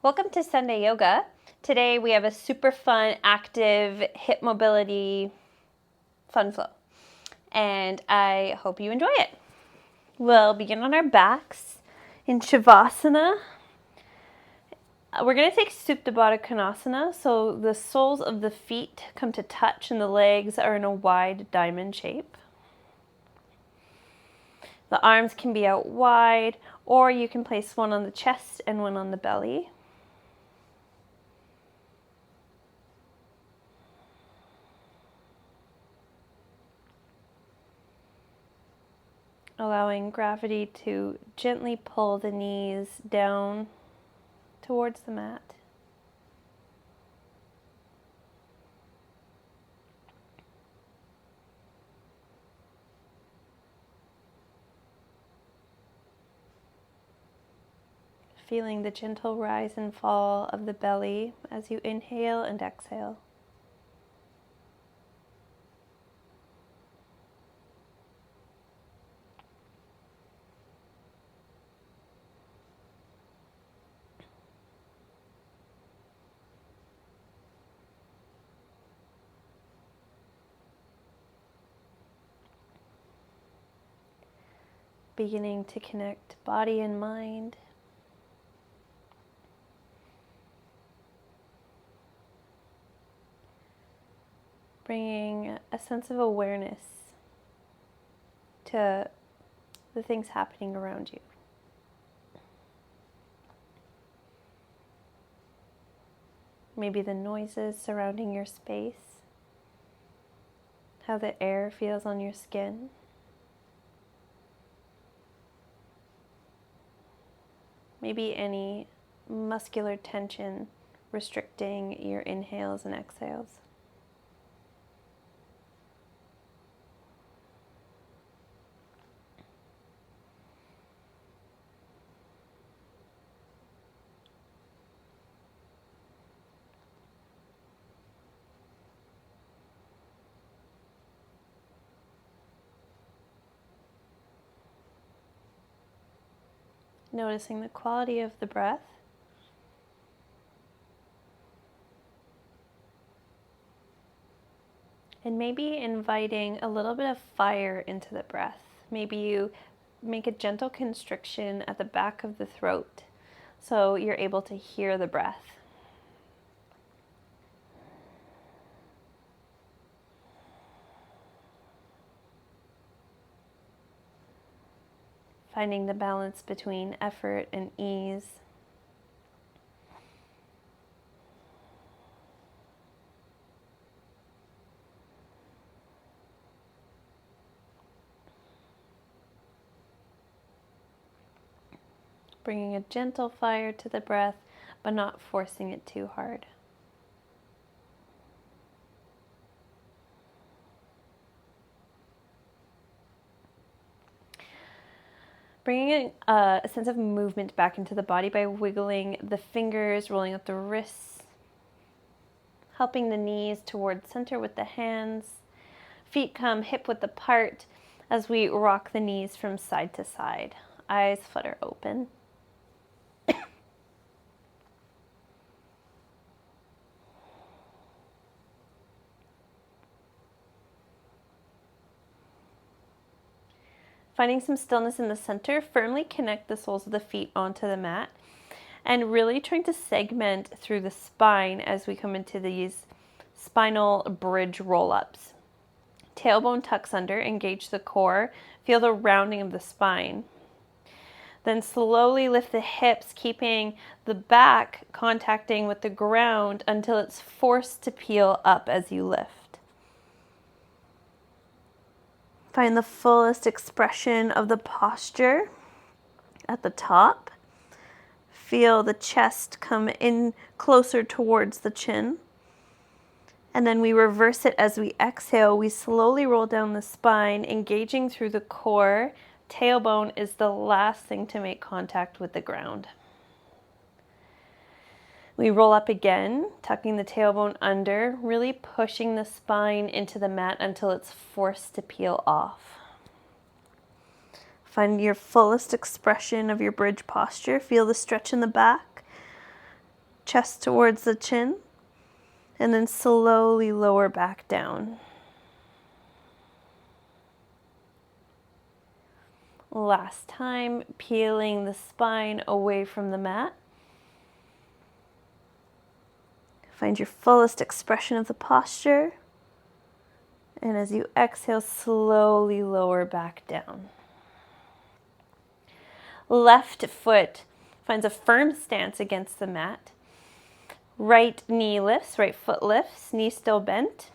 Welcome to Sunday Yoga. Today we have a super fun, active hip mobility fun flow, and I hope you enjoy it. We'll begin on our backs in Shavasana. We're going to take Supta Baddha Konasana, so the soles of the feet come to touch and the legs are in a wide diamond shape. The arms can be out wide, or you can place one on the chest and one on the belly. Allowing gravity to gently pull the knees down towards the mat. Feeling the gentle rise and fall of the belly as you inhale and exhale. Beginning to connect body and mind. Bringing a sense of awareness to the things happening around you. Maybe the noises surrounding your space, how the air feels on your skin. Maybe any muscular tension restricting your inhales and exhales. Noticing the quality of the breath. And maybe inviting a little bit of fire into the breath. Maybe you make a gentle constriction at the back of the throat so you're able to hear the breath. Finding the balance between effort and ease. Bringing a gentle fire to the breath, but not forcing it too hard. Bringing a sense of movement back into the body by wiggling the fingers, rolling up the wrists, helping the knees towards center with the hands. Feet come hip width apart as we rock the knees from side to side. Eyes flutter open. Finding some stillness in the center, firmly connect the soles of the feet onto the mat and really trying to segment through the spine as we come into these spinal bridge roll-ups. Tailbone tucks under, engage the core, feel the rounding of the spine. Then slowly lift the hips, keeping the back contacting with the ground until it's forced to peel up as you lift. Find the fullest expression of the posture at the top. Feel the chest come in closer towards the chin. And then we reverse it as we exhale. We slowly roll down the spine, engaging through the core. Tailbone is the last thing to make contact with the ground. We roll up again, tucking the tailbone under, really pushing the spine into the mat until it's forced to peel off. Find your fullest expression of your bridge posture. Feel the stretch in the back. chest towards the chin, and then slowly lower back down. Last time, peeling the spine away from the mat. Find your fullest expression of the posture. And as you exhale, slowly lower back down. Left foot finds a firm stance against the mat. Right knee lifts, right foot lifts, knee still bent.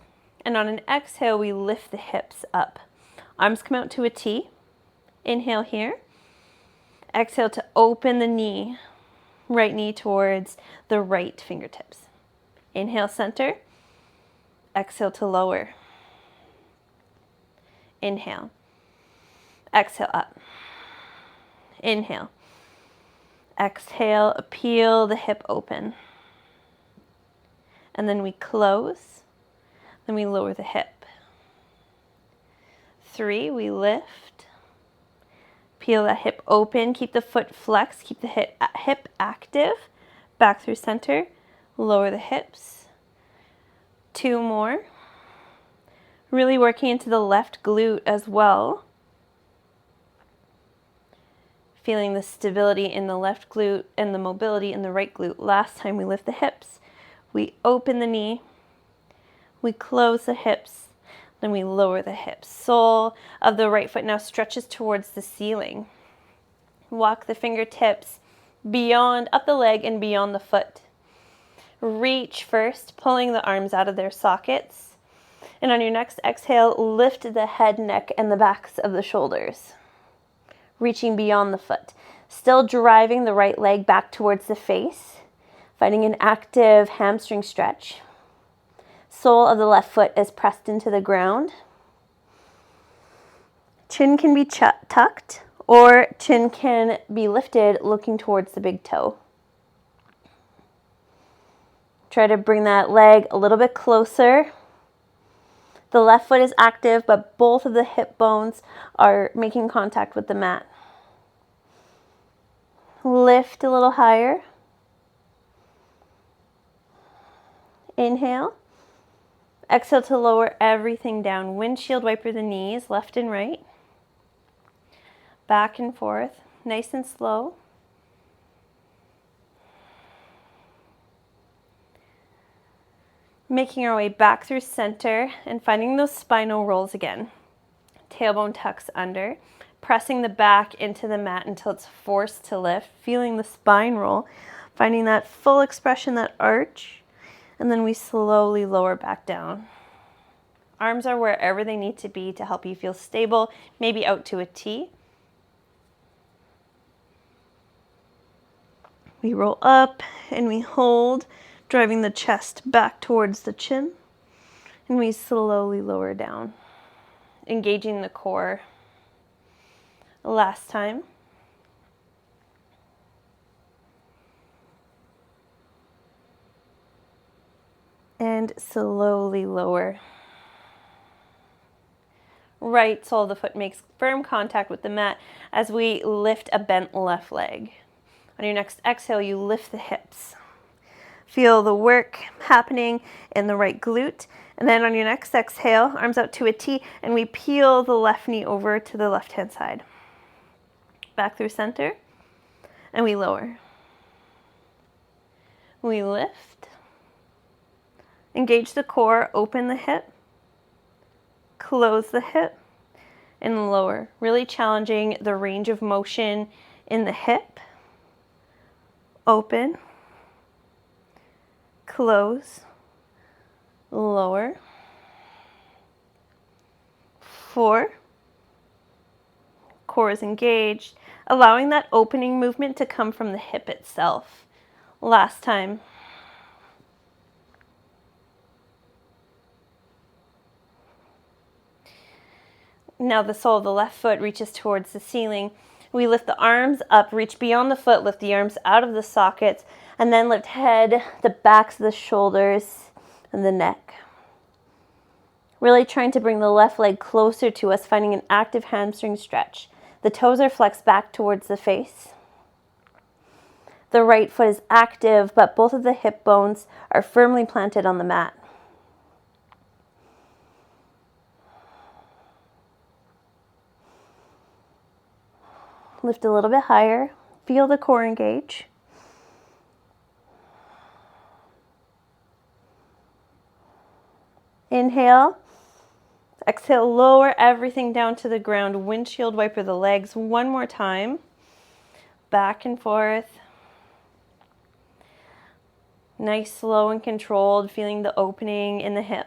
And on an exhale, we lift the hips up. Arms come out to a T. Inhale here. Exhale to open the knee. Right knee towards the right fingertips. Inhale, center. Exhale to lower. Inhale. Exhale up. Inhale. Exhale, peel the hip open. And then we close. Then we lower the hip. 3, we lift. Peel that hip open. Keep the foot flexed. Keep the hip active. Back through center. Lower the hips. 2 more. Really working into the left glute as well. Feeling the stability in the left glute and the mobility in the right glute. Last time we lift the hips. We open the knee. We close the hips. Then we lower the hips. Sole of the right foot now stretches towards the ceiling. Walk the fingertips beyond, up the leg and beyond the foot. Reach first, pulling the arms out of their sockets. And on your next exhale, lift the head, neck, and the backs of the shoulders. Reaching beyond the foot. Still driving the right leg back towards the face. Finding an active hamstring stretch. Sole of the left foot is pressed into the ground. Chin can be tucked, or chin can be lifted looking towards the big toe. Try to bring that leg a little bit closer. The left foot is active, but both of the hip bones are making contact with the mat. Lift a little higher. Inhale. Exhale to lower everything down. Windshield wiper the knees, left and right. Back and forth, nice and slow. Making our way back through center and finding those spinal rolls again. Tailbone tucks under, pressing the back into the mat until it's forced to lift, feeling the spine roll, finding that full expression, that arch, and then we slowly lower back down. Arms are wherever they need to be to help you feel stable, maybe out to a T. We roll up and we hold, driving the chest back towards the chin, and we slowly lower down, engaging the core. Last time. And slowly lower. Right sole of the foot makes firm contact with the mat as we lift a bent left leg. On your next exhale, you lift the hips. Feel the work happening in the right glute. And then on your next exhale, arms out to a T, and we peel the left knee over to the left-hand side. Back through center, and we lower. We lift. Engage the core, open the hip, close the hip, and lower. Really challenging the range of motion in the hip. Open. Close, lower, 4, core is engaged, allowing that opening movement to come from the hip itself. Last time. Now the sole of the left foot reaches towards the ceiling. We lift the arms up, reach beyond the foot, lift the arms out of the sockets, and then lift head, the backs of the shoulders, and the neck. Really trying to bring the left leg closer to us, finding an active hamstring stretch. The toes are flexed back towards the face. The right foot is active, but both of the hip bones are firmly planted on the mat. Lift a little bit higher. Feel the core engage. Inhale. Exhale, lower everything down to the ground. Windshield wiper the legs one more time. Back and forth. Nice, slow and controlled, feeling the opening in the hip.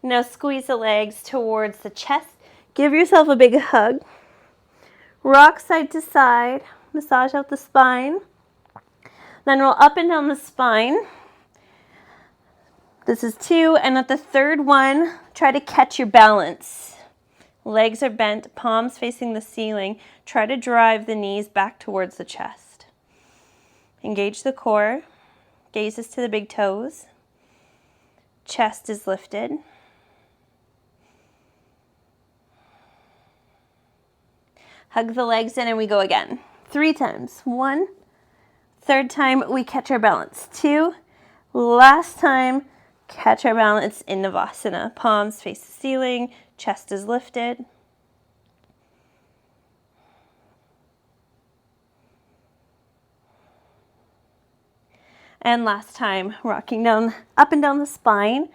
Now squeeze the legs towards the chest. Give yourself a big hug. Rock side to side. Massage out the spine. Then roll up and down the spine. This is 2, and at the third one, try to catch your balance. Legs are bent, palms facing the ceiling. Try to drive the knees back towards the chest. Engage the core. Gazes to the big toes. Chest is lifted. Hug the legs in and we go again. 3 times. 1. Third time, we catch our balance. 2. Last time, catch our balance in Navasana. Palms face the ceiling. Chest is lifted. And last time, rocking down, up and down the spine,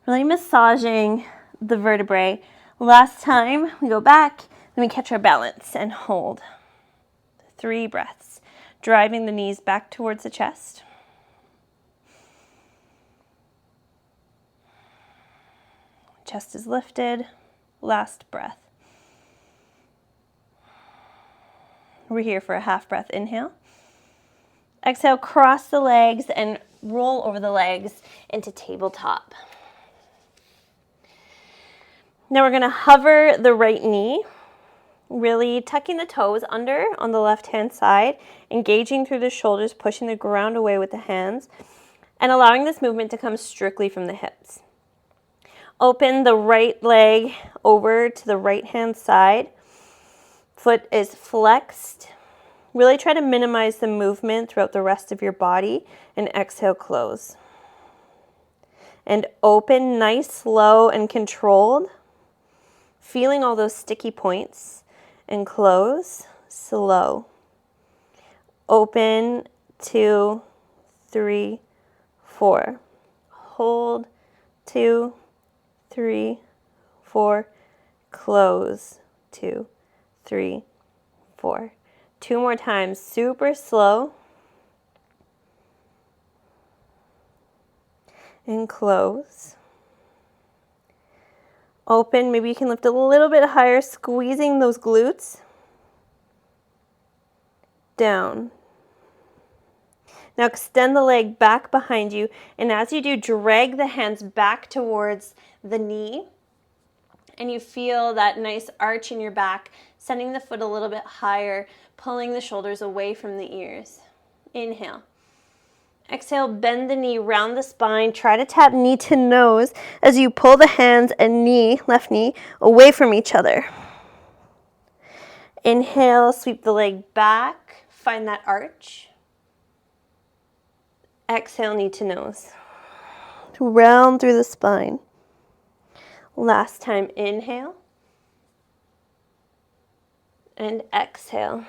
really massaging the vertebrae. Last time, we go back, then we catch our balance and hold. 3 breaths, driving the knees back towards the chest. Chest is lifted. Last breath. We're here for a half breath. Inhale. Exhale, cross the legs and roll over the legs into tabletop. Now we're going to hover the right knee, really tucking the toes under on the left-hand side, engaging through the shoulders, pushing the ground away with the hands, and allowing this movement to come strictly from the hips. Open the right leg over to the right-hand side. Foot is flexed. Really try to minimize the movement throughout the rest of your body, and exhale, close. And open, nice, slow, and controlled. Feeling all those sticky points, and close, slow. Open, 2, 3, 4. Hold, 2, 3, 4. Close, 2, 3, 4. 2 more times, super slow. And close. Open, maybe you can lift a little bit higher, squeezing those glutes. Down. Now extend the leg back behind you, and as you do, drag the hands back towards the knee, and you feel that nice arch in your back, sending the foot a little bit higher, pulling the shoulders away from the ears. Inhale. Exhale, bend the knee, round the spine. Try to tap knee to nose as you pull the hands and knee, left knee, away from each other. Inhale, sweep the leg back. Find that arch. Exhale, knee to nose. Round through the spine. Last time, inhale. And exhale,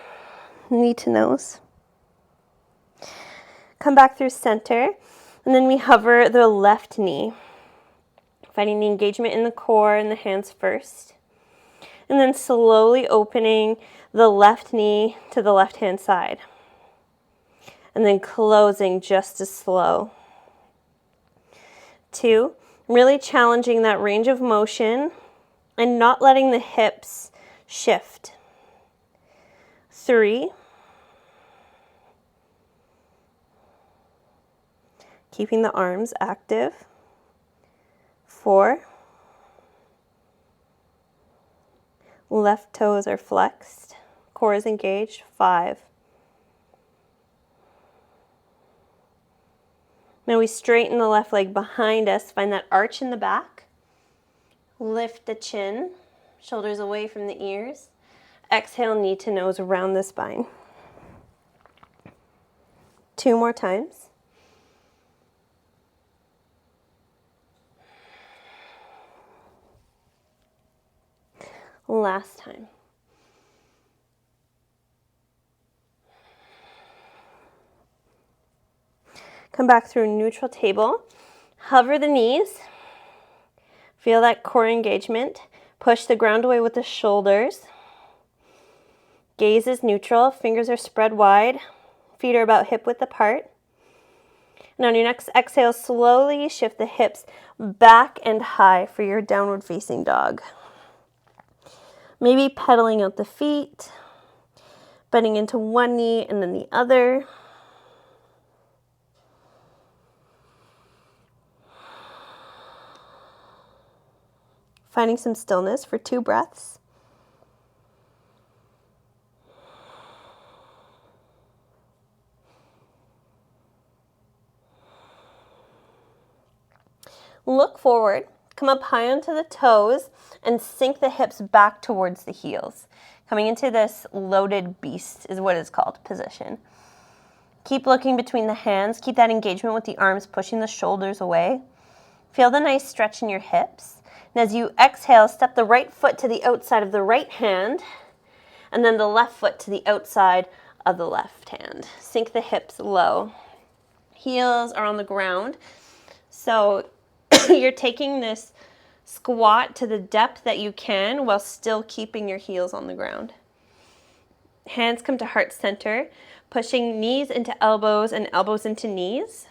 knee to nose. Come back through center, and then we hover the left knee, finding the engagement in the core and the hands first. And then slowly opening the left knee to the left-hand side. And then closing just as slow. 2, really challenging that range of motion and not letting the hips shift. 3, keeping the arms active. 4, left toes are flexed, core is engaged. 5. Now we straighten the left leg behind us, find that arch in the back, lift the chin, shoulders away from the ears, Exhale, knee to nose around the spine. 2 more times. Last time. Come back through neutral table. Hover the knees. Feel that core engagement. Push the ground away with the shoulders. Gaze is neutral. Fingers are spread wide. Feet are about hip width apart. And on your next exhale, slowly shift the hips back and high for your downward facing dog. Maybe pedaling out the feet, bending into one knee and then the other. Finding some stillness for 2 breaths. Look forward, come up high onto the toes, and sink the hips back towards the heels. Coming into this loaded beast is what it's called, position. Keep looking between the hands. Keep that engagement with the arms, pushing the shoulders away. Feel the nice stretch in your hips. And as you exhale, step the right foot to the outside of the right hand, and then the left foot to the outside of the left hand. Sink the hips low. Heels are on the ground. So you're taking this squat to the depth that you can while still keeping your heels on the ground. Hands come to heart center, pushing knees into elbows and elbows into knees.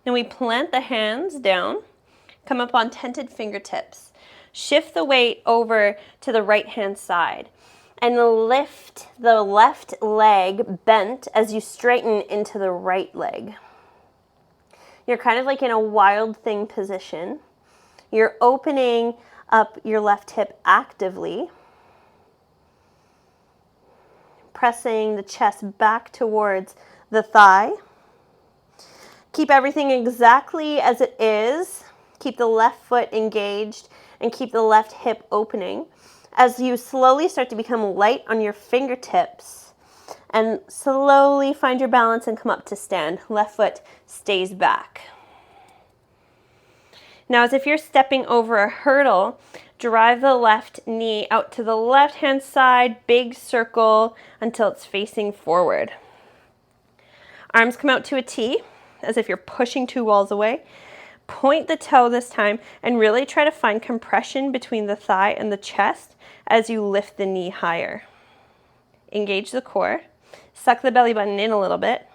Then we plant the hands down, come up on tented fingertips. Shift the weight over to the right hand side and lift the left leg bent as you straighten into the right leg. You're kind of like in a wild thing position. You're opening up your left hip actively, pressing the chest back towards the thigh. Keep everything exactly as it is. Keep the left foot engaged and keep the left hip opening. As you slowly start to become light on your fingertips and slowly find your balance and come up to stand. Left foot stays back. Now, as if you're stepping over a hurdle, drive the left knee out to the left-hand side, big circle until it's facing forward. Arms come out to a T, as if you're pushing 2 walls away. Point the toe this time and really try to find compression between the thigh and the chest as you lift the knee higher. Engage the core. Suck the belly button in a little bit.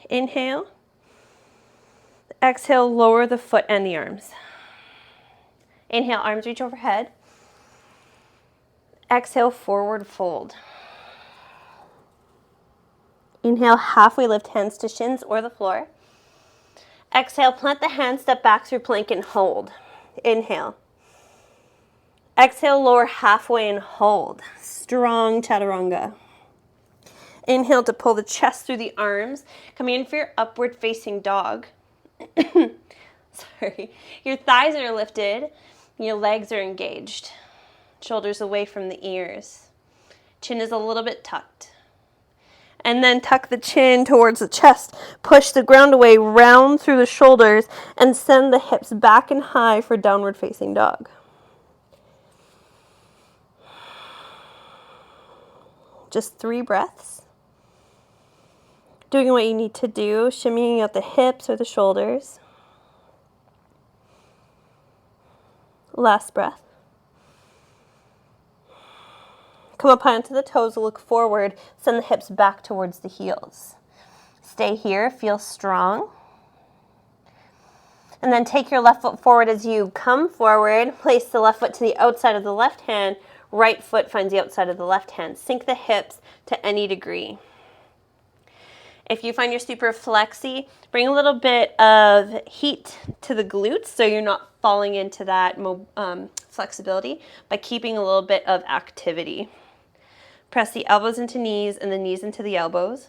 Inhale. Exhale, lower the foot and the arms. Inhale, arms reach overhead. Exhale, forward fold. Inhale, halfway lift hands to shins or the floor. Exhale, plant the hands, step back through plank and hold. Inhale. Exhale, lower halfway and hold. Strong chaturanga. Inhale to pull the chest through the arms. Coming in for your upward facing dog. Sorry. Your thighs are lifted. Your legs are engaged. Shoulders away from the ears. Chin is a little bit tucked. And then tuck the chin towards the chest. Push the ground away, round through the shoulders, and send the hips back and high for downward facing dog. Just 3 breaths. Doing what you need to do, shimmying out the hips or the shoulders. Last breath. Come up high onto the toes, look forward, send the hips back towards the heels. Stay here, feel strong. And then take your left foot forward as you come forward. Place the left foot to the outside of the left hand. Right foot finds the outside of the left hand. Sink the hips to any degree. If you find you're super flexy, bring a little bit of heat to the glutes so you're not falling into that flexibility by keeping a little bit of activity. Press the elbows into knees and the knees into the elbows.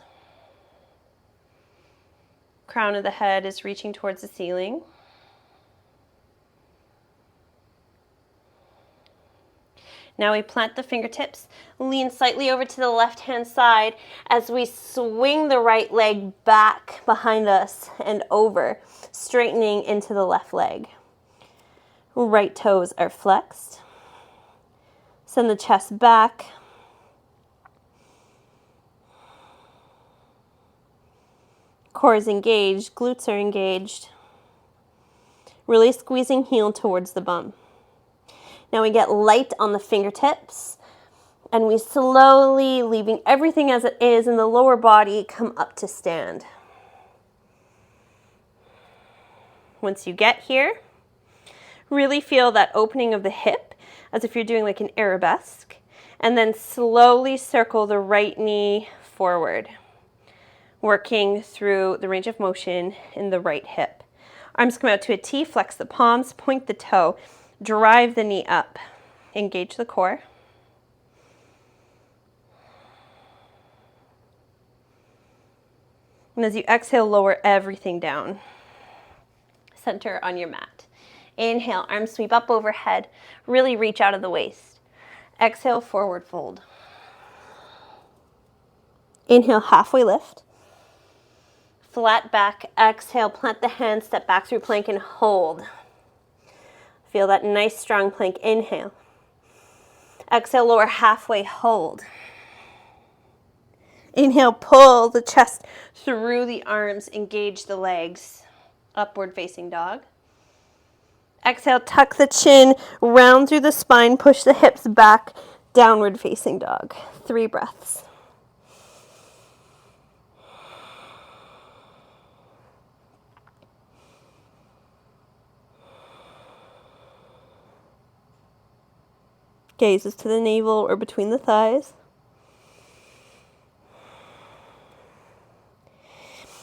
Crown of the head is reaching towards the ceiling. Now we plant the fingertips, lean slightly over to the left-hand side as we swing the right leg back behind us and over, straightening into the left leg. Right toes are flexed. Send the chest back. Core is engaged, glutes are engaged. Really squeezing heel towards the bum. Now we get light on the fingertips and we slowly, leaving everything as it is in the lower body, come up to stand. Once you get here, really feel that opening of the hip as if you're doing like an arabesque, and then slowly circle the right knee forward, working through the range of motion in the right hip. Arms come out to a T, flex the palms, point the toe, drive the knee up, engage the core. And as you exhale, lower everything down. Center on your mat. Inhale, arms sweep up overhead, really reach out of the waist. Exhale, forward fold. Inhale, halfway lift. Flat back, exhale, plant the hands, step back through plank and hold. Feel that nice strong plank, inhale. Exhale, lower halfway, hold. Inhale, pull the chest through the arms, engage the legs. Upward facing dog. Exhale, tuck the chin, round through the spine, push the hips back, downward facing dog. 3 breaths. Gazes to the navel or between the thighs.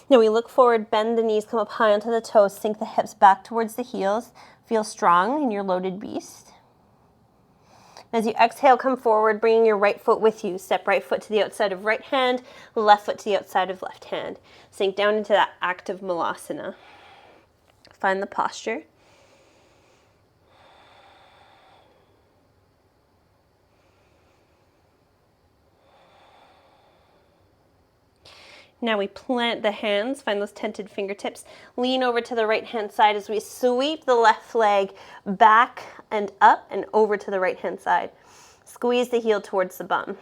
Now we look forward, bend the knees, come up high onto the toes, sink the hips back towards the heels. Feel strong in your loaded beast. As you exhale, come forward, bringing your right foot with you. Step right foot to the outside of right hand, left foot to the outside of left hand. Sink down into that active malasana. Find the posture. Now we plant the hands, find those tented fingertips, lean over to the right hand side as we sweep the left leg back and up and over to the right hand side. Squeeze the heel towards the bum.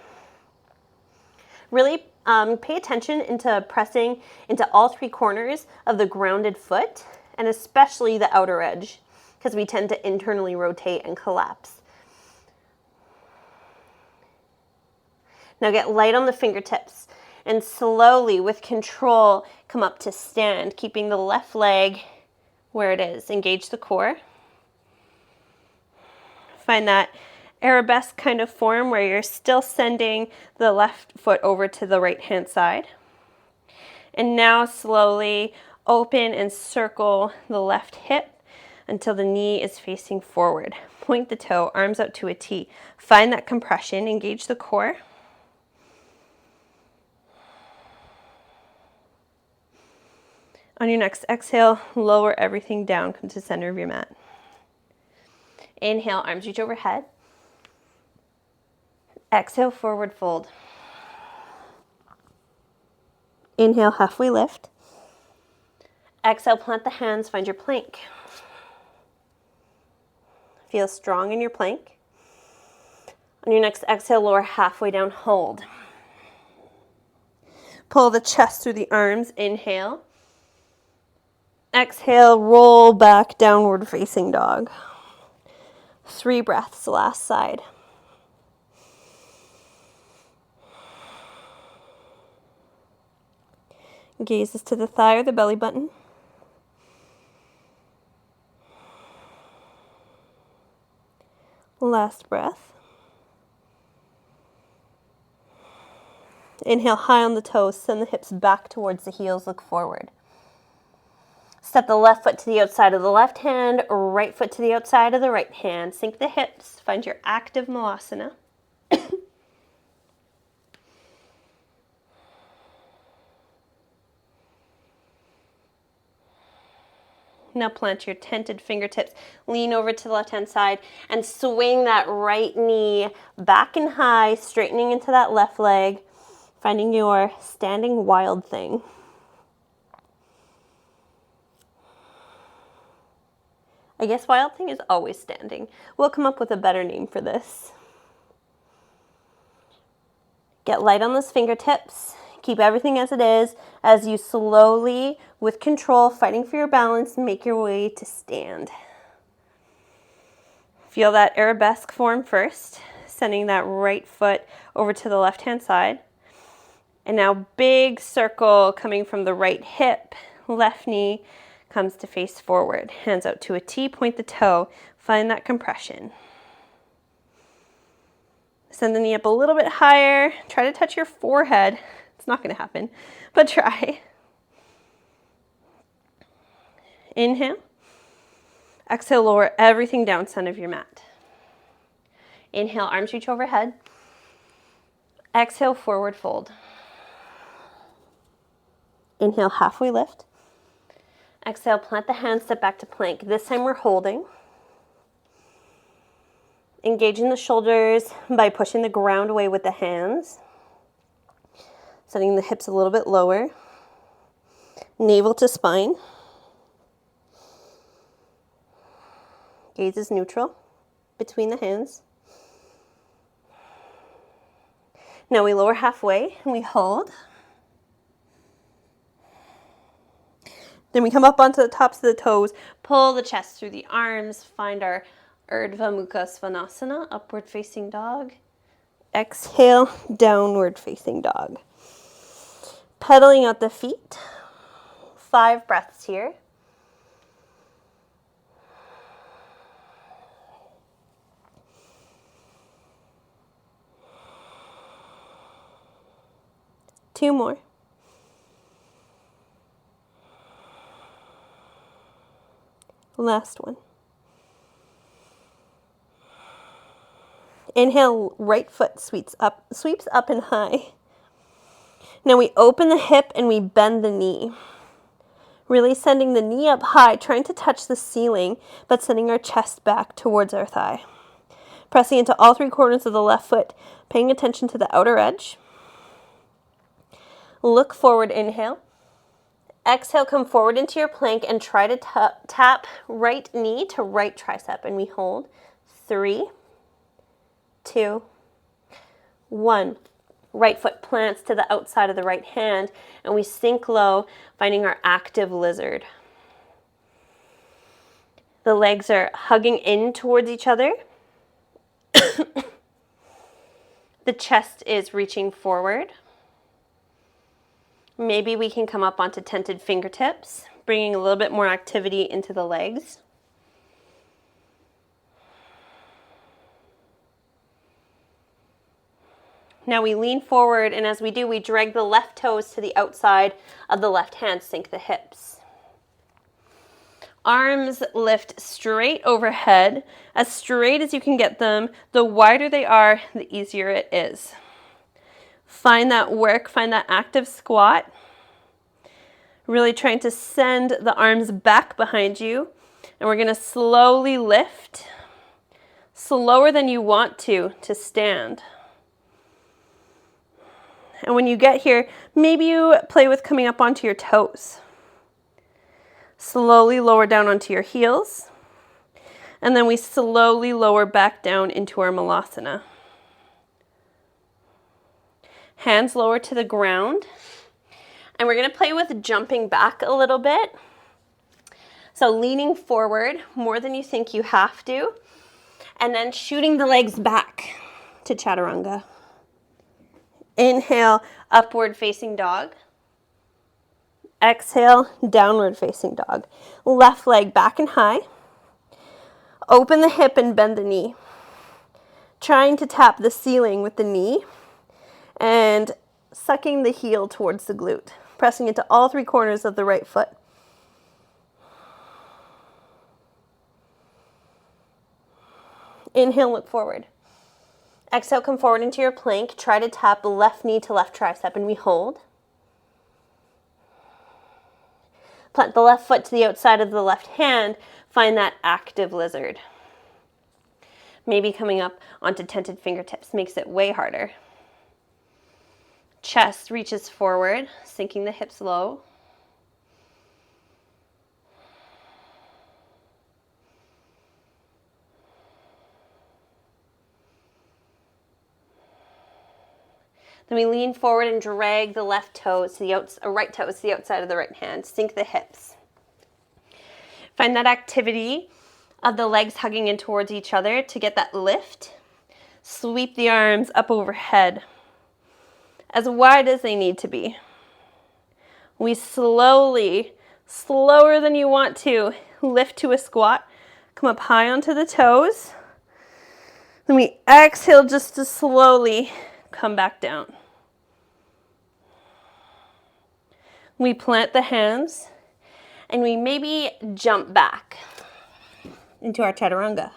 Really pay attention into pressing into all 3 corners of the grounded foot, and especially the outer edge, because we tend to internally rotate and collapse. Now get light on the fingertips. And slowly, with control, come up to stand, keeping the left leg where it is. Engage the core. Find that arabesque kind of form where you're still sending the left foot over to the right hand side. And now slowly open and circle the left hip until the knee is facing forward. Point the toe, arms out to a T. Find that compression, engage the core. On your next exhale, lower everything down, come to center of your mat. Inhale, arms reach overhead. Exhale, forward fold. Inhale, halfway lift. Exhale, plant the hands, find your plank. Feel strong in your plank. On your next exhale, lower halfway down, hold. Pull the chest through the arms, inhale. Exhale, roll back, downward facing dog. 3 breaths, last side. Gazes to the thigh or the belly button. Last breath. Inhale high on the toes, send the hips back towards the heels, look forward. Step the left foot to the outside of the left hand, right foot to the outside of the right hand. Sink the hips, find your active malasana. Now plant your tented fingertips, lean over to the left-hand side, and swing that right knee back and high, straightening into that left leg, finding your standing wild thing. I guess wild thing is always standing. We'll come up with a better name for this. Get light on those fingertips. Keep everything as it is as you slowly, with control, fighting for your balance, make your way to stand. Feel that arabesque form first, sending that right foot over to the left-hand side. And now big circle coming from the right hip, left knee comes to face forward. Hands out to a T, point the toe, find that compression. Send the knee up a little bit higher. Try to touch your forehead. It's not going to happen, but try. Inhale. Exhale, lower everything down center of your mat. Inhale, arms reach overhead. Exhale, forward fold. Inhale, halfway lift. Exhale, plant the hands, step back to plank. This time we're holding. Engaging the shoulders by pushing the ground away with the hands. Setting the hips a little bit lower. Navel to spine. Gaze is neutral between the hands. Now we lower halfway and we hold. Then we come up onto the tops of the toes, pull the chest through the arms, find our Urdhva Mukha Svanasana, upward facing dog. Exhale, downward facing dog. Pedaling out the feet. 5 breaths here. Two more. Last one. Inhale, right foot sweeps up and high. Now we open the hip and we bend the knee. Really sending the knee up high, trying to touch the ceiling, but sending our chest back towards our thigh. Pressing into all 3 corners of the left foot, paying attention to the outer edge. Look forward, inhale. Exhale, come forward into your plank and try to tap right knee to right tricep. And we hold. 3, 2, 1. Right foot plants to the outside of the right hand. And we sink low, finding our active lizard. The legs are hugging in towards each other. The chest is reaching forward. Maybe we can come up onto tented fingertips, bringing a little bit more activity into the legs. Now we lean forward, and as we do, we drag the left toes to the outside of the left hand, sink the hips. Arms lift straight overhead, as straight as you can get them. The wider they are, the easier it is. Find that work, find that active squat. Really trying to send the arms back behind you. And we're going to slowly lift, slower than you want to stand. And when you get here, maybe you play with coming up onto your toes. Slowly lower down onto your heels. And then we slowly lower back down into our Malasana. Hands lower to the ground. And we're going to play with jumping back a little bit. So leaning forward more than you think you have to. And then shooting the legs back to Chaturanga. Inhale, upward facing dog. Exhale, downward facing dog. Left leg back and high. Open the hip and bend the knee. Trying to tap the ceiling with the knee. And sucking the heel towards the glute. Pressing into all 3 corners of the right foot. Inhale, look forward. Exhale, come forward into your plank. Try to tap left knee to left tricep, and we hold. Plant the left foot to the outside of the left hand. Find that active lizard. Maybe coming up onto tented fingertips makes it way harder. Chest reaches forward, sinking the hips low. Then we lean forward and drag the left toes to the right toes to the outside of the right hand. Sink the hips. Find that activity of the legs hugging in towards each other to get that lift. Sweep the arms up overhead, as wide as they need to be. We slowly, slower than you want to, lift to a squat. Come up high onto the toes. Then we exhale just to slowly come back down. We plant the hands and we maybe jump back into our chaturanga.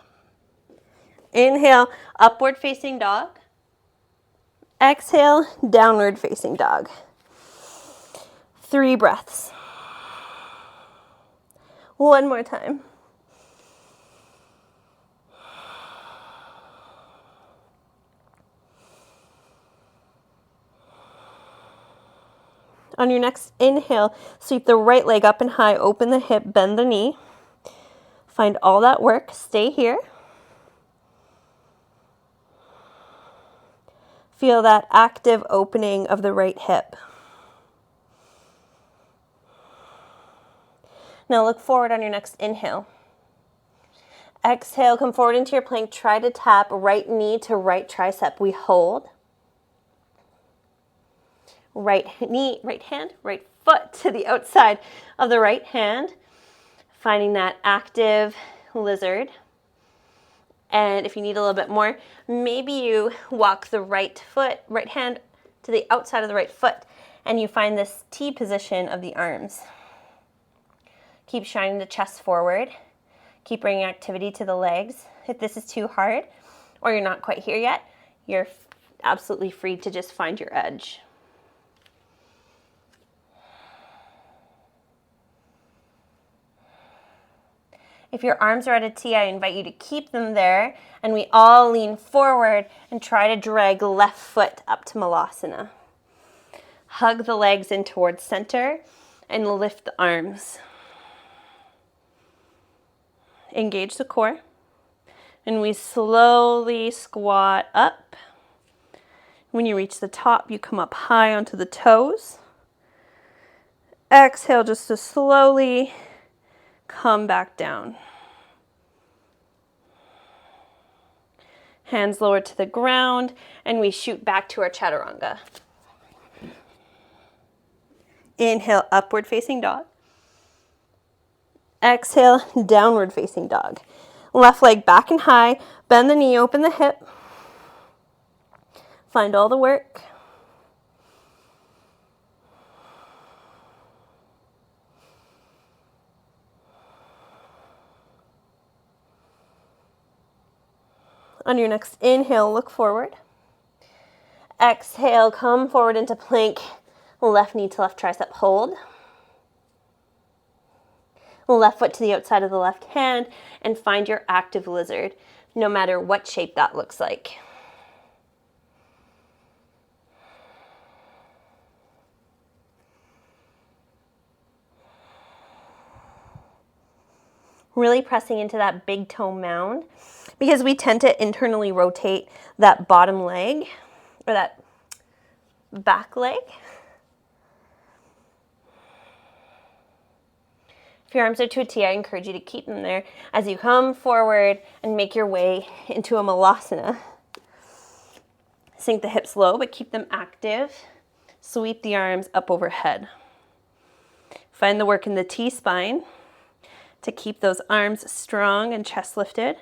Inhale, upward facing dog. Exhale, downward facing dog. 3 breaths. One more time. On your next inhale, sweep the right leg up and high, open the hip, bend the knee. Find all that work, stay here. Feel that active opening of the right hip. Now look forward on your next inhale. Exhale, come forward into your plank, try to tap right knee to right tricep. We hold. Right knee, right hand, right foot to the outside of the right hand. Finding that active lizard. And if you need a little bit more, maybe you walk the right hand to the outside of the right foot and you find this T position of the arms. Keep shining the chest forward. Keep bringing activity to the legs. If this is too hard or you're not quite here yet, you're absolutely free to just find your edge. If your arms are at a T, I invite you to keep them there, and we all lean forward and try to drag left foot up to Malasana. Hug the legs in towards center and lift the arms. Engage the core, and we slowly squat up. When you reach the top, you come up high onto the toes. Exhale just to slowly come back down. Hands lower to the ground, and we shoot back to our chaturanga. Inhale, upward facing dog. Exhale, downward facing dog. Left leg back and high, bend the knee, open the hip. Find all the work. On your next inhale, look forward. Exhale, come forward into plank. Left knee to left tricep, hold. Left foot to the outside of the left hand and find your active lizard, no matter what shape that looks like. Really pressing into that big toe mound because we tend to internally rotate that bottom leg or that back leg. If your arms are to a T, I encourage you to keep them there as you come forward and make your way into a Malasana. Sink the hips low, but keep them active. Sweep the arms up overhead. Find the work in the T-spine to keep those arms strong and chest lifted.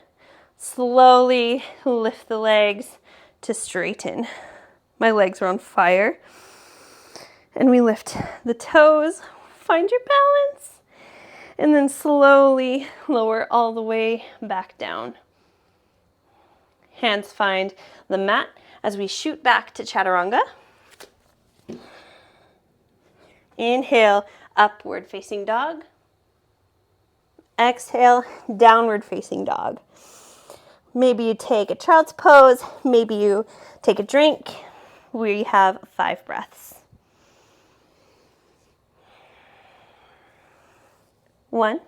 Slowly lift the legs to straighten. My legs are on fire. And we lift the toes. Find your balance. And then slowly lower all the way back down. Hands find the mat as we shoot back to chaturanga. Inhale, upward facing dog. Exhale, downward facing dog. Maybe you take a child's pose, maybe you take a drink. We have 5 breaths. 1,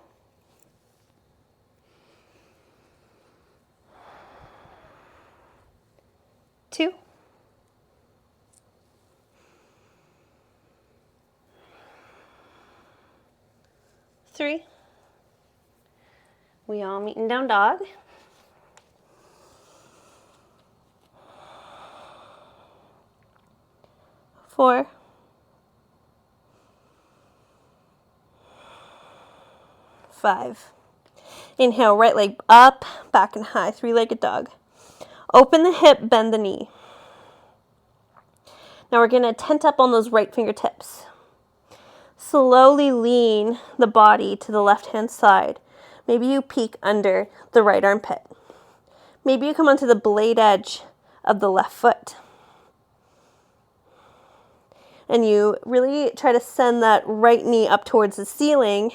2, 3. We all meet in down dog. 4. 5. Inhale, right leg up, back and high, 3-legged dog. Open the hip, bend the knee. Now we're going to tent up on those right fingertips. Slowly lean the body to the left-hand side. Maybe you peek under the right armpit. Maybe you come onto the blade edge of the left foot. And you really try to send that right knee up towards the ceiling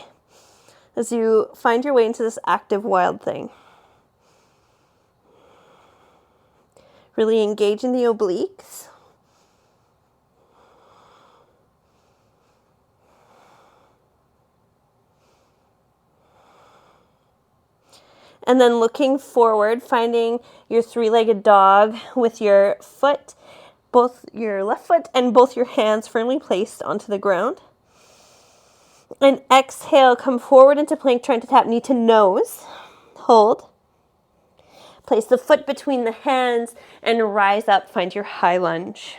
as you find your way into this active wild thing. Really engage in the obliques. And then looking forward, finding your 3-legged dog with your foot, both your left foot and both your hands firmly placed onto the ground. And exhale, come forward into plank, trying to tap knee to nose. Hold. Place the foot between the hands and rise up, find your high lunge.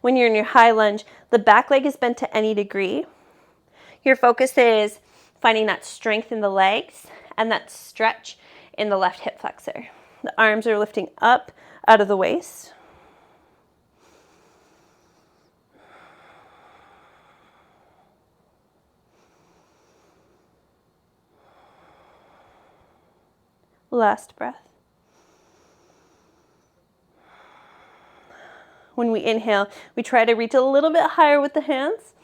When you're in your high lunge, the back leg is bent to any degree. Your focus is finding that strength in the legs and that stretch in the left hip flexor. The arms are lifting up out of the waist. Last breath. When we inhale, we try to reach a little bit higher with the hands.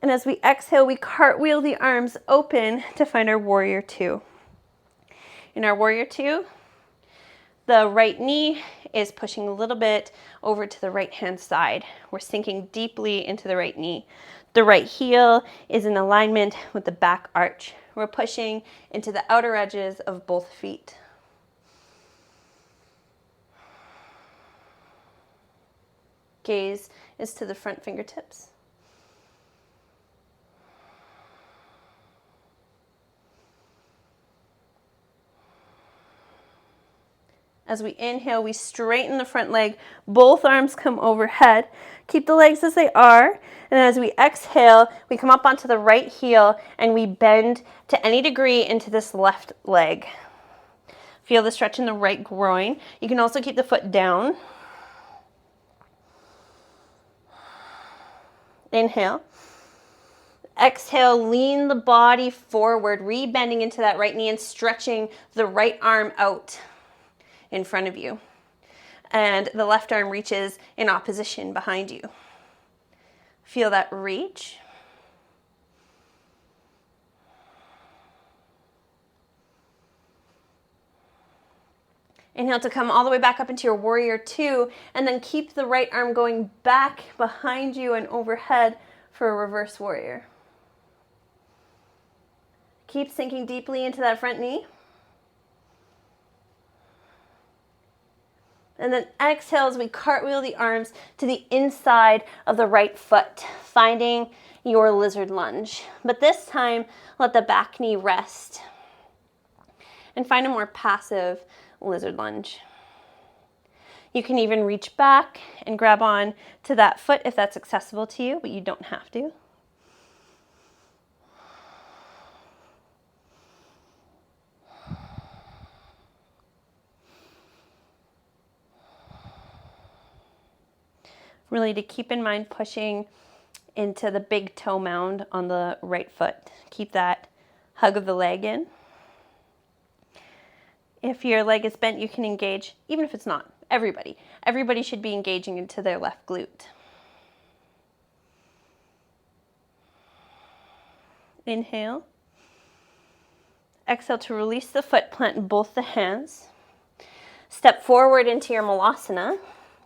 And as we exhale, we cartwheel the arms open to find our warrior 2. In our warrior 2, the right knee is pushing a little bit over to the right hand side. We're sinking deeply into the right knee. The right heel is in alignment with the back arch. We're pushing into the outer edges of both feet. Gaze is to the front fingertips. As we inhale, we straighten the front leg. Both arms come overhead. Keep the legs as they are. And as we exhale, we come up onto the right heel and we bend to any degree into this left leg. Feel the stretch in the right groin. You can also keep the foot down. Inhale. Exhale, lean the body forward, rebending into that right knee and stretching the right arm out in front of you. And the left arm reaches in opposition behind you. Feel that reach. Inhale to come all the way back up into your warrior 2, and then keep the right arm going back behind you and overhead for a reverse warrior. Keep sinking deeply into that front knee. And then exhale as we cartwheel the arms to the inside of the right foot, finding your lizard lunge. But this time, let the back knee rest. And find a more passive lizard lunge. You can even reach back and grab on to that foot if that's accessible to you, but you don't have to. Really to keep in mind pushing into the big toe mound on the right foot. Keep that hug of the leg in. If your leg is bent, you can engage, even if it's not, everybody. Everybody should be engaging into their left glute. Inhale. Exhale to release the foot, plant both the hands. Step forward into your malasana.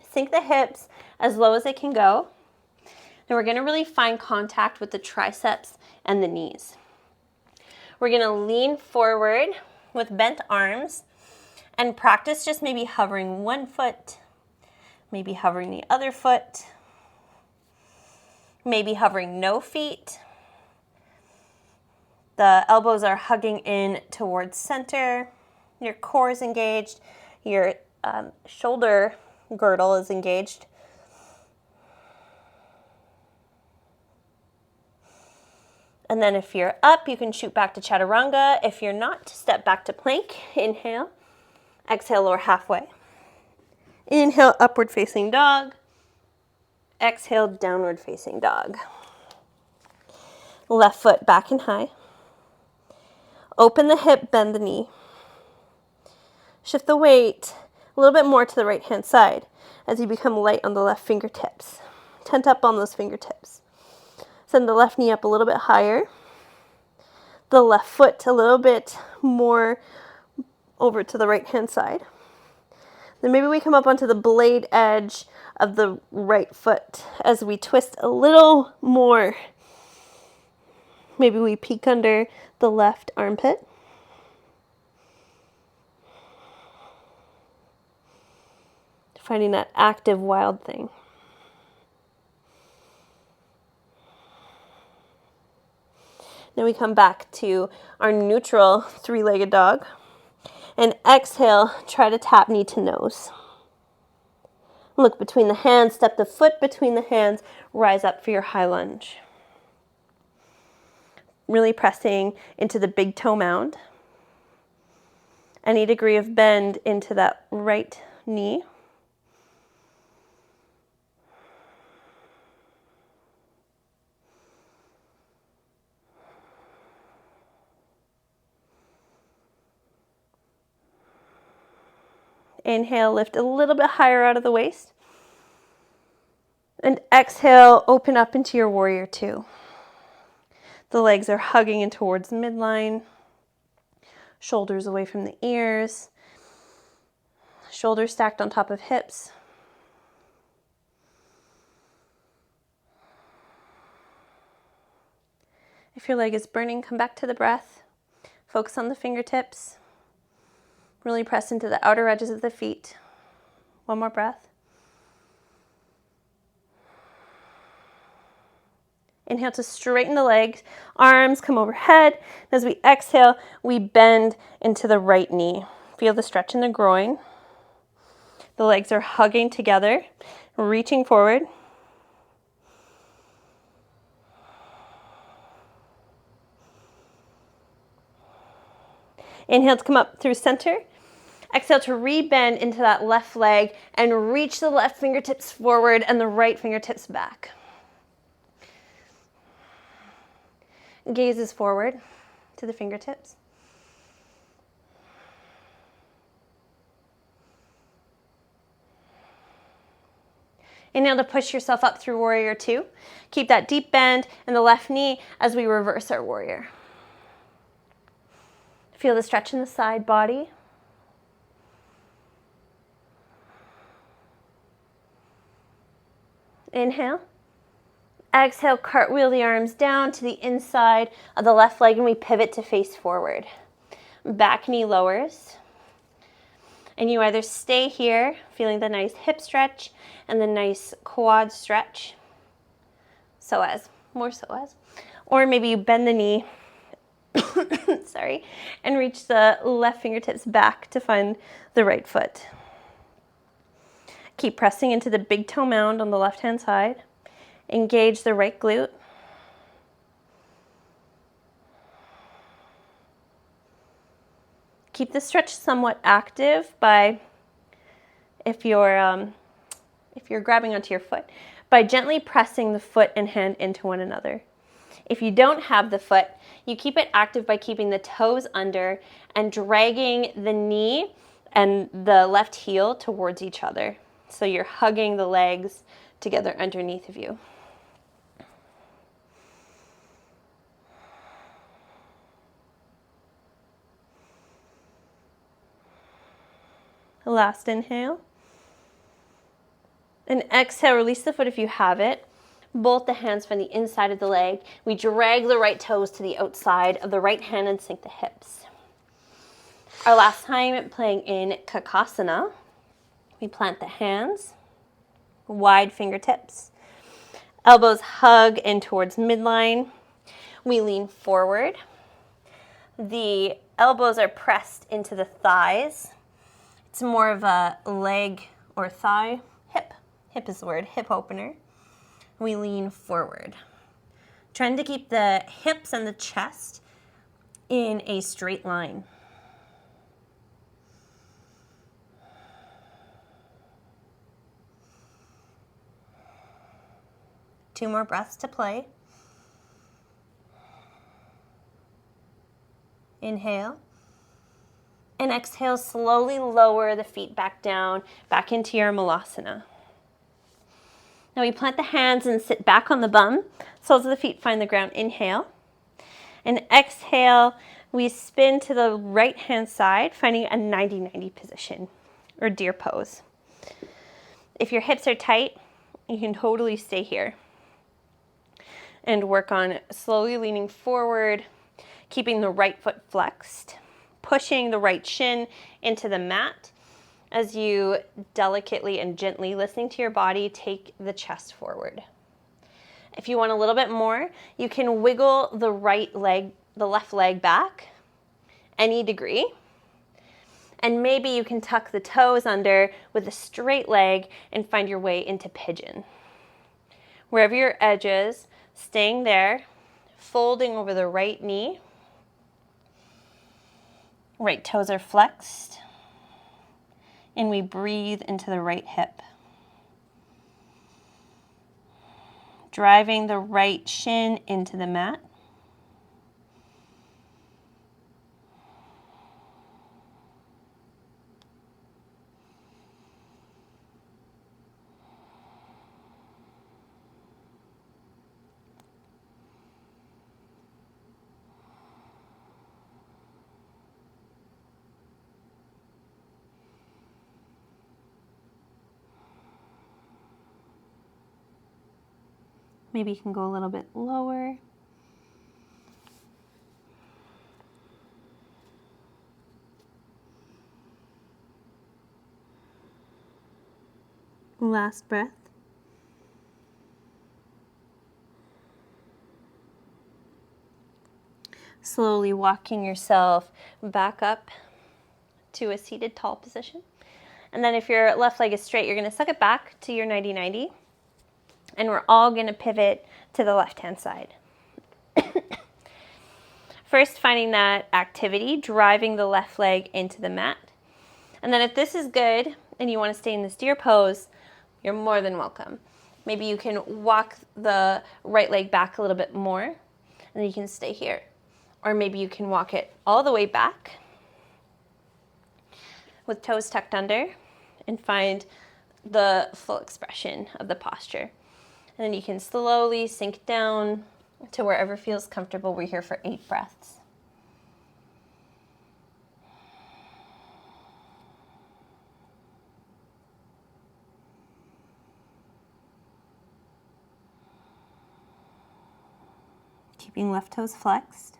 Sink the hips as low as they can go. Now we're going to really find contact with the triceps and the knees. We're going to lean forward with bent arms and practice just maybe hovering one foot, maybe hovering the other foot, maybe hovering no feet. The elbows are hugging in towards center. Your core is engaged. Your shoulder girdle is engaged. And then if you're up, you can shoot back to chaturanga. If you're not, step back to plank. Inhale. Exhale, lower halfway. Inhale, upward facing dog. Exhale, downward facing dog. Left foot back and high. Open the hip, bend the knee. Shift the weight a little bit more to the right hand side as you become light on the left fingertips. Tent up on those fingertips. Send the left knee up a little bit higher. The left foot a little bit more over to the right hand side. Then maybe we come up onto the blade edge of the right foot as we twist a little more. Maybe we peek under the left armpit. Finding that active wild thing. Now we come back to our neutral three-legged dog. And exhale, try to tap knee to nose. Look between the hands, step the foot between the hands, rise up for your high lunge. Really pressing into the big toe mound. Any degree of bend into that right knee. Inhale, lift a little bit higher out of the waist. And exhale, open up into your warrior two. The legs are hugging in towards midline. Shoulders away from the ears. Shoulders stacked on top of hips. If your leg is burning, come back to the breath. Focus on the fingertips. Really press into the outer edges of the feet. One more breath. Inhale to straighten the legs. Arms come overhead. As we exhale, we bend into the right knee. Feel the stretch in the groin. The legs are hugging together, reaching forward. Inhale to come up through center. Exhale to rebend into that left leg and reach the left fingertips forward and the right fingertips back. Gaze is forward to the fingertips. Inhale to push yourself up through warrior two. Keep that deep bend in the left knee as we reverse our warrior. Feel the stretch in the side body. Inhale. Exhale, cartwheel the arms down to the inside of the left leg and we pivot to face forward. Back knee lowers. And you either stay here, feeling the nice hip stretch and the nice quad stretch. More psoas. Or maybe you bend the knee, sorry, and reach the left fingertips back to find the right foot. Keep pressing into the big toe mound on the left-hand side. Engage the right glute. Keep the stretch somewhat active by, if you're grabbing onto your foot, by gently pressing the foot and hand into one another. If you don't have the foot, you keep it active by keeping the toes under and dragging the knee and the left heel towards each other. So you're hugging the legs together underneath of you. Last inhale. And exhale, release the foot if you have it. Bolt the hands from the inside of the leg. We drag the right toes to the outside of the right hand and sink the hips. Our last time playing in kakasana, we plant the hands, wide fingertips. Elbows hug in towards midline. We lean forward. The elbows are pressed into the thighs. It's more of a leg or thigh, hip. Hip is the word, hip opener. We lean forward. Trying to keep the hips and the chest in a straight line. Two more breaths to play. Inhale. And exhale, slowly lower the feet back down, back into your malasana. Now we plant the hands and sit back on the bum. Soles of the feet find the ground. Inhale. And exhale, we spin to the right hand side, finding a 90-90 position or deer pose. If your hips are tight, you can totally stay here and work on slowly leaning forward, keeping the right foot flexed, pushing the right shin into the mat as you delicately and gently, listening to your body, take the chest forward. If you want a little bit more, you can wiggle the left leg back any degree. And maybe you can tuck the toes under with a straight leg and find your way into pigeon. Wherever your edge is, staying there, folding over the right knee. Right toes are flexed. And we breathe into the right hip. Driving the right shin into the mat. Maybe you can go a little bit lower. Last breath. Slowly walking yourself back up to a seated tall position. And then if your left leg is straight, you're going to suck it back to your 90-90. And we're all going to pivot to the left-hand side. First, finding that activity, driving the left leg into the mat. And then if this is good and you want to stay in this deer pose, you're more than welcome. Maybe you can walk the right leg back a little bit more, and then you can stay here. Or maybe you can walk it all the way back with toes tucked under and find the full expression of the posture. And then you can slowly sink down to wherever feels comfortable. We're here for 8 breaths. Keeping left toes flexed.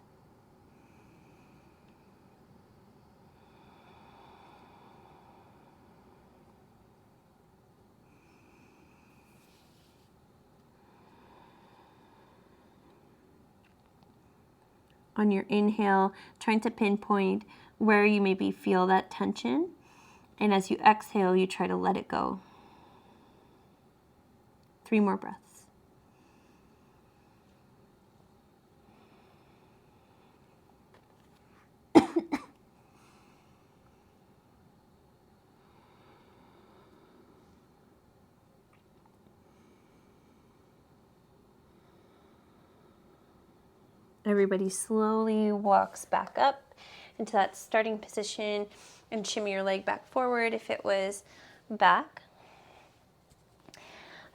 On your inhale, trying to pinpoint where you maybe feel that tension. And as you exhale, you try to let it go. 3 more breaths. Everybody slowly walks back up into that starting position and shimmy your leg back forward if it was back.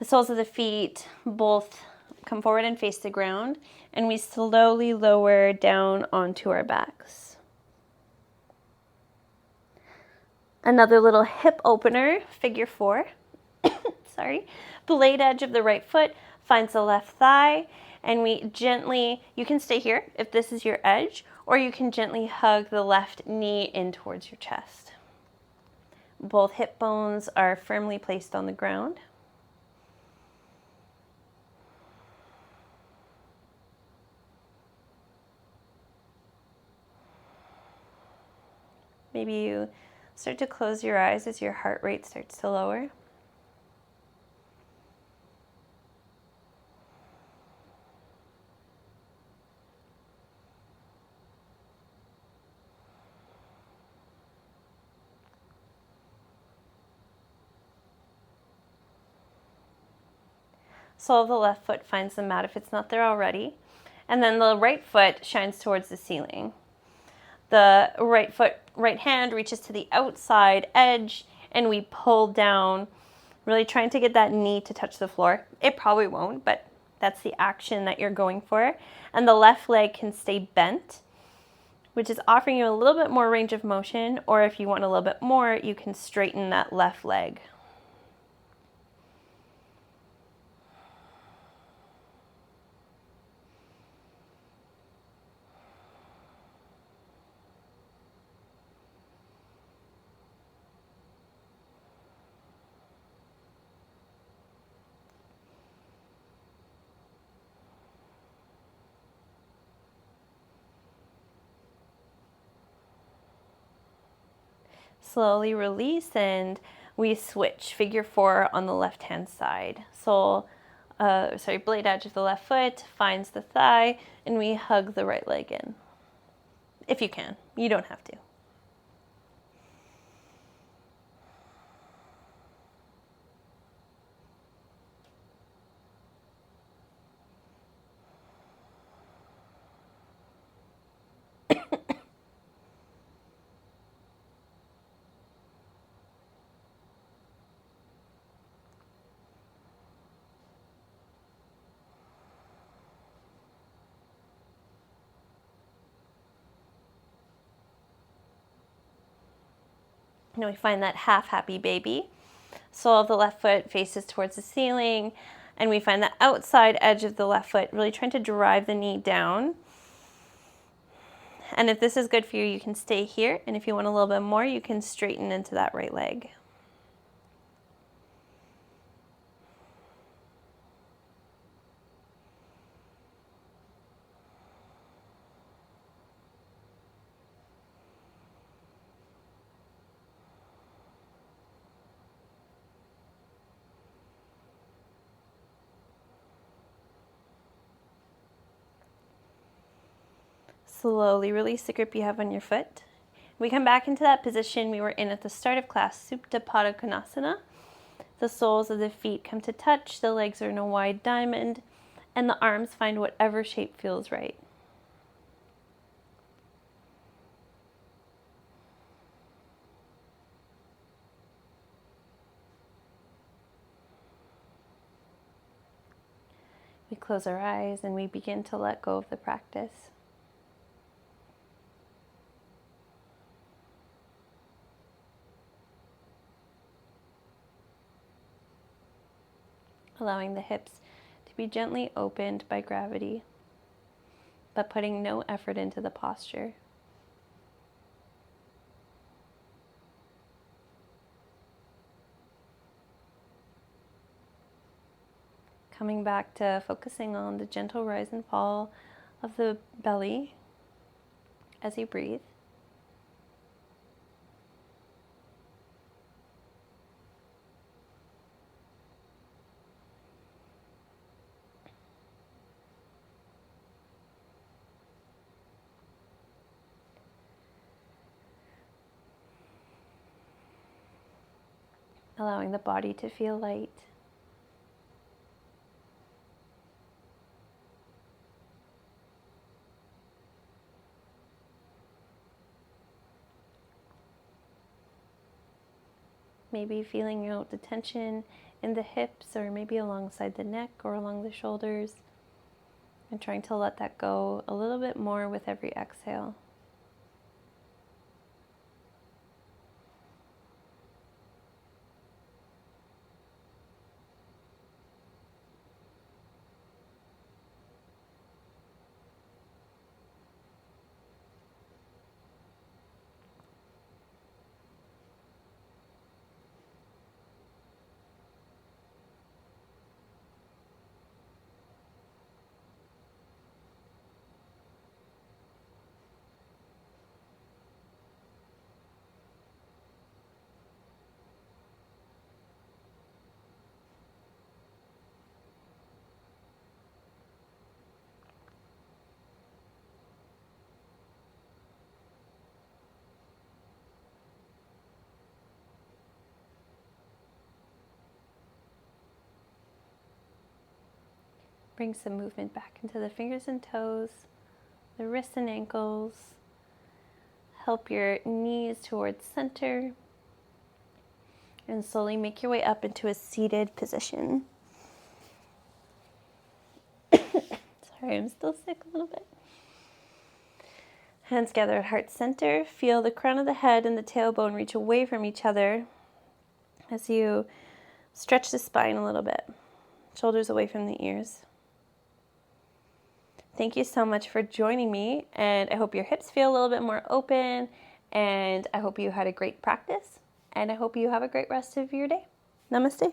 The soles of the feet both come forward and face the ground, and we slowly lower down onto our backs. Another little hip opener, figure 4. Sorry. Blade edge of the right foot finds the left thigh, and we gently, you can stay here if this is your edge, or you can gently hug the left knee in towards your chest. Both hip bones are firmly placed on the ground. Maybe you start to close your eyes as your heart rate starts to lower. Sole of the left foot finds the mat if it's not there already. And then the right foot shines towards the ceiling. The right hand reaches to the outside edge, and we pull down, really trying to get that knee to touch the floor. It probably won't, but that's the action that you're going for. And the left leg can stay bent, which is offering you a little bit more range of motion, or if you want a little bit more, you can straighten that left leg. Slowly release, and we switch. Figure 4 on the left hand side. Blade edge of the left foot finds the thigh, and we hug the right leg in. If you can, you don't have to. Now we find that half happy baby. Sole of the left foot faces towards the ceiling, and we find the outside edge of the left foot, really trying to drive the knee down. And if this is good for you, you can stay here, and if you want a little bit more, you can straighten into that right leg. Slowly release the grip you have on your foot. We come back into that position we were in at the start of class, Supta Pada Konasana. The soles of the feet come to touch, the legs are in a wide diamond, and the arms find whatever shape feels right. We close our eyes and we begin to let go of the practice. Allowing the hips to be gently opened by gravity, but putting no effort into the posture. Coming back to focusing on the gentle rise and fall of the belly as you breathe. Allowing the body to feel light. Maybe feeling out the tension in the hips, or maybe alongside the neck or along the shoulders, and trying to let that go a little bit more with every exhale. Bring some movement back into the fingers and toes, the wrists and ankles. Help your knees towards center. And slowly make your way up into a seated position. Sorry, I'm still sick a little bit. Hands gather at heart center. Feel the crown of the head and the tailbone reach away from each other as you stretch the spine a little bit. Shoulders away from the ears. Thank you so much for joining me, and I hope your hips feel a little bit more open, and I hope you had a great practice, and I hope you have a great rest of your day. Namaste.